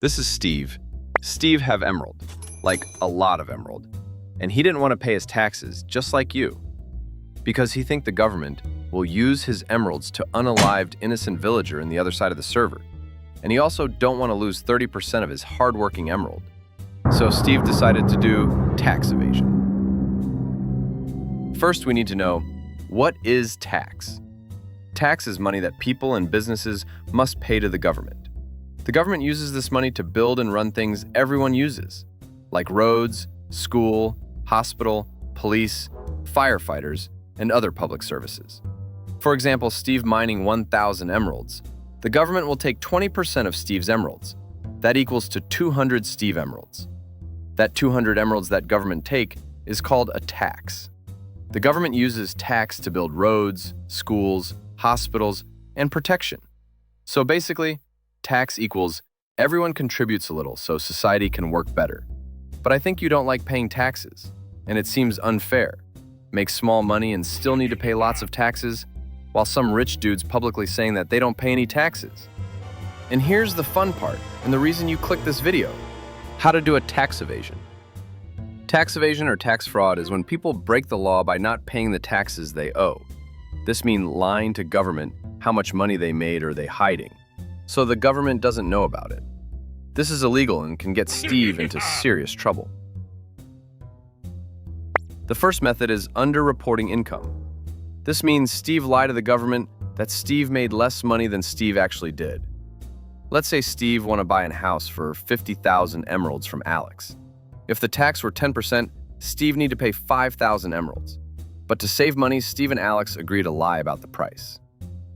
This is Steve. Steve have emerald, like a lot of emerald, and he didn't want to pay his taxes, just like you, because he think the government will use his emeralds to unalived innocent villager in the other side of the server, and he also don't want to lose 30% of his hardworking emerald. So Steve decided to do tax evasion. First, we need to know, what is tax? Tax is money that people and businesses must pay to the government. The government uses this money to build and run things everyone uses, like roads, school, hospital, police, firefighters, and other public services. For example, Steve mining 1,000 emeralds. The government will take 20% of Steve's emeralds. That equals to 200 Steve emeralds. That 200 emeralds that government take is called a tax. The government uses tax to build roads, schools, hospitals, and protection. So basically, tax equals everyone contributes a little so society can work better. But I think you don't like paying taxes, and it seems unfair. Make small money and still need to pay lots of taxes, while some rich dude's publicly saying that they don't pay any taxes. And here's the fun part, and the reason you click this video: how to do a tax evasion. Tax evasion or tax fraud is when people break the law by not paying the taxes they owe. This means lying to government how much money they made or they hiding, so the government doesn't know about it. This is illegal and can get Steve into serious trouble. The first method is underreporting income. This means Steve lied to the government that Steve made less money than Steve actually did. Let's say Steve want to buy a house for 50,000 emeralds from Alex. If the tax were 10%, Steve need to pay 5,000 emeralds. But to save money, Steve and Alex agree to lie about the price.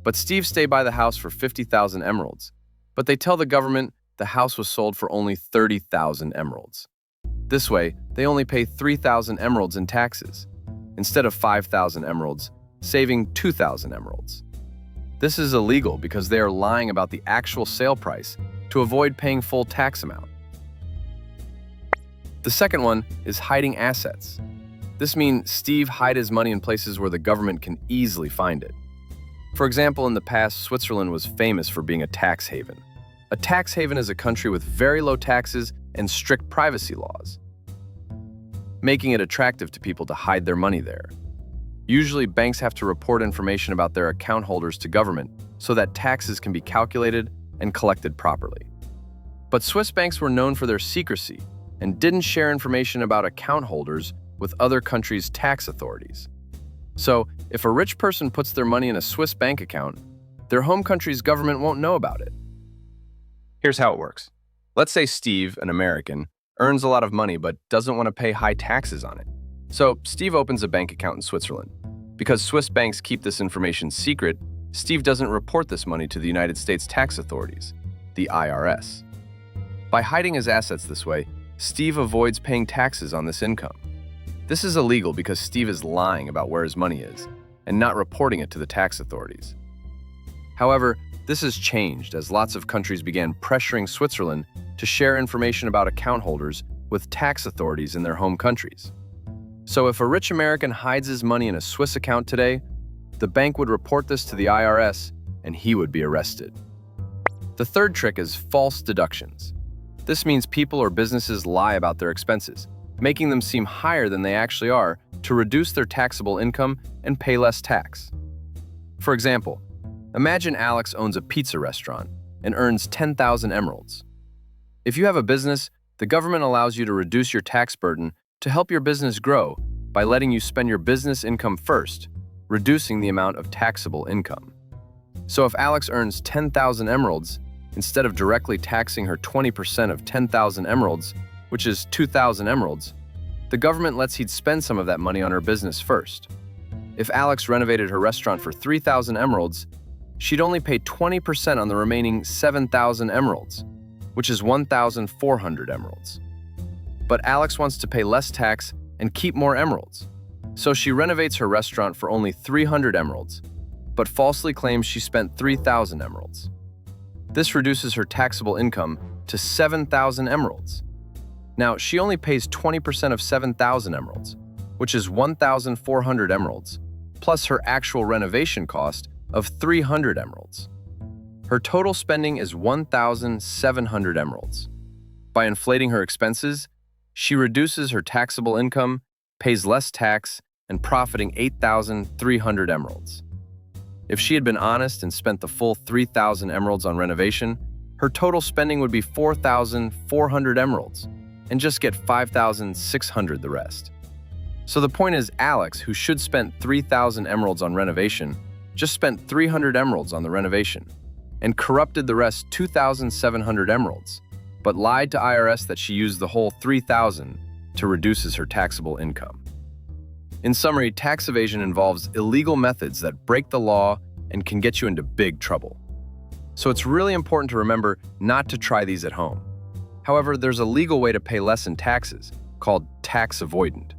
But Steve stay by the house for 50,000 emeralds, but they tell the government the house was sold for only 30,000 emeralds. This way, they only pay 3,000 emeralds in taxes, instead of 5,000 emeralds, saving 2,000 emeralds. This is illegal because they are lying about the actual sale price to avoid paying full tax amount. The second one is hiding assets. This means Steve hide his money in places where the government can easily find it. For example, in the past, Switzerland was famous for being a tax haven. A tax haven is a country with very low taxes and strict privacy laws, making it attractive to people to hide their money there. Usually, banks have to report information about their account holders to government so that taxes can be calculated and collected properly. But Swiss banks were known for their secrecy and didn't share information about account holders with other countries' tax authorities. So, if a rich person puts their money in a Swiss bank account, their home country's government won't know about it. Here's how it works. Let's say Steve, an American, earns a lot of money but doesn't want to pay high taxes on it. So, Steve opens a bank account in Switzerland. Because Swiss banks keep this information secret, Steve doesn't report this money to the United States tax authorities, the IRS. By hiding his assets this way, Steve avoids paying taxes on this income. This is illegal because Steve is lying about where his money is and not reporting it to the tax authorities. However, this has changed as lots of countries began pressuring Switzerland to share information about account holders with tax authorities in their home countries. So if a rich American hides his money in a Swiss account today, the bank would report this to the IRS and he would be arrested. The third trick is false deductions. This means people or businesses lie about their expenses, making them seem higher than they actually are to reduce their taxable income and pay less tax. For example, imagine Alex owns a pizza restaurant and earns 10,000 emeralds. If you have a business, the government allows you to reduce your tax burden to help your business grow by letting you spend your business income first, reducing the amount of taxable income. So if Alex earns 10,000 emeralds, instead of directly taxing her 20% of 10,000 emeralds, which is 2,000 emeralds, the government lets he'd spend some of that money on her business first. If Alex renovated her restaurant for 3,000 emeralds, she'd only pay 20% on the remaining 7,000 emeralds, which is 1,400 emeralds. But Alex wants to pay less tax and keep more emeralds. So she renovates her restaurant for only 300 emeralds, but falsely claims she spent 3,000 emeralds. This reduces her taxable income to 7,000 emeralds. Now, she only pays 20% of 7,000 emeralds, which is 1,400 emeralds, plus her actual renovation cost of 300 emeralds. Her total spending is 1,700 emeralds. By inflating her expenses, she reduces her taxable income, pays less tax, and profiting 8,300 emeralds. If she had been honest and spent the full 3,000 emeralds on renovation, her total spending would be 4,400 emeralds, and just get 5,600 the rest. So the point is, Alex, who should spend 3,000 emeralds on renovation, just spent 300 emeralds on the renovation, and corrupted the rest 2,700 emeralds, but lied to IRS that she used the whole 3,000 to reduce her taxable income. In summary, tax evasion involves illegal methods that break the law and can get you into big trouble. So it's really important to remember not to try these at home. However, there's a legal way to pay less in taxes, called tax avoidant.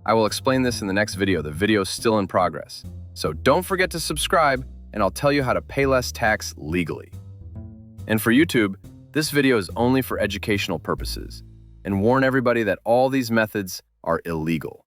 I will explain this in the next video. The video is still in progress. So don't forget to subscribe, and I'll tell you how to pay less tax legally. And for YouTube, this video is only for educational purposes, and warn everybody that all these methods are illegal.